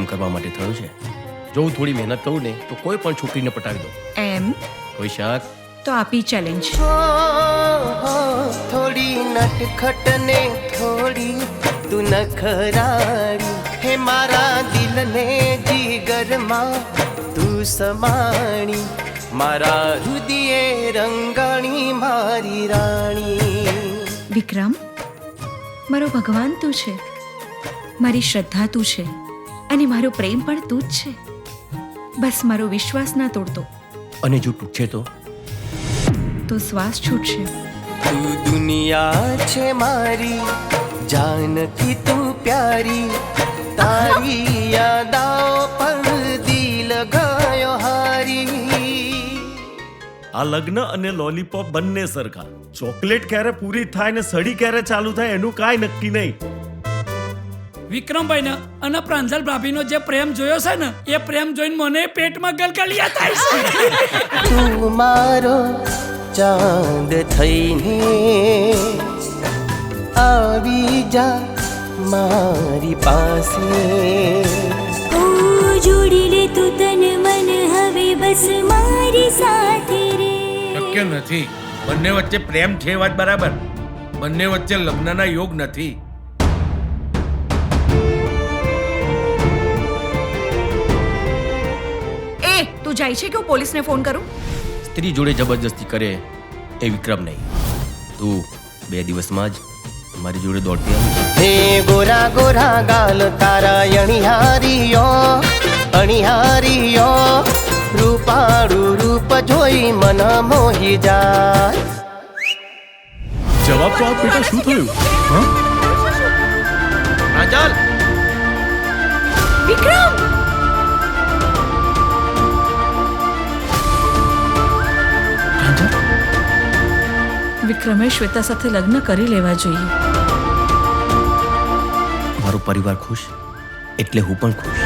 કામ કરવા માટે થયો છે. જો હું થોડી મહેનત કરું ને તો કોઈ પણ છોકરીને પટાવી દઉં. એમ કોઈ શાક? તો આપી ચેલેન્જ. થોડી નટખટ ને થોડી તું નખરાળી, હે મારા દિલને જીગરમાં તું સમાણી, મારા હૃદયે રંગાણી મારી રાણી. વિક્રમ, મારો ભગવાન તું છે, મારી શ્રદ્ધા તું છે અને મારો પ્રેમ પણ તું જ છે. બસ મારો વિશ્વાસ ના તોડતો. અને જો તૂટશે તો શ્વાસ છૂટશે. તું દુનિયા છે મારી, જાનકી તું પ્યારી, તારી યાદાઓ પર દિલ ગયો હારી. આ લગ્ન અને લોલીપોપ બંને સરખા. ચોકલેટ ક્યારે પૂરી થાય ને સડી ક્યારે ચાલુ થાય એનું કાંઈ નક્કી નહીં. વિક્રમભાઈ ને અને પ્રાંજલ ભાભીનો જે પ્રેમ જોયો છે ને, એ પ્રેમ જોઈને મને પેટમાં ગલગલિયા થાય છે. તું મારો ચાંદ થઈને આવી જા મારી પાસે. જોડી લે તું તન મન હવે બસ મારી સાથે રે. શક્ય નથી. બંને વચ્ચે પ્રેમ છે વાત બરાબર, બંને વચ્ચે લગ્નના યોગ નથી. તું જાય છે કે હું પોલીસને ફોન કરું? સ્ત્રી જોડે જબરજસ્તી કરે એ વિક્રમ નહીં. તું 2 દિવસમાં જ મારી જોડે દોડતી આવી. હે ગોરા ગોરા ગાલ તારા અણિહારીયો, અણિહારીયો, રૂપાળું રૂપ જોઈ મન મોહી જાય. જવાબ તો આપ બેટા, શું થયું? પ્રાંજલ! વિક્રમ! વિક્રમે શ્વેતા સાથે લગ્ન કરી લેવા જોઈએ. મારો પરિવાર ખુશ એટલે હું પણ ખુશ.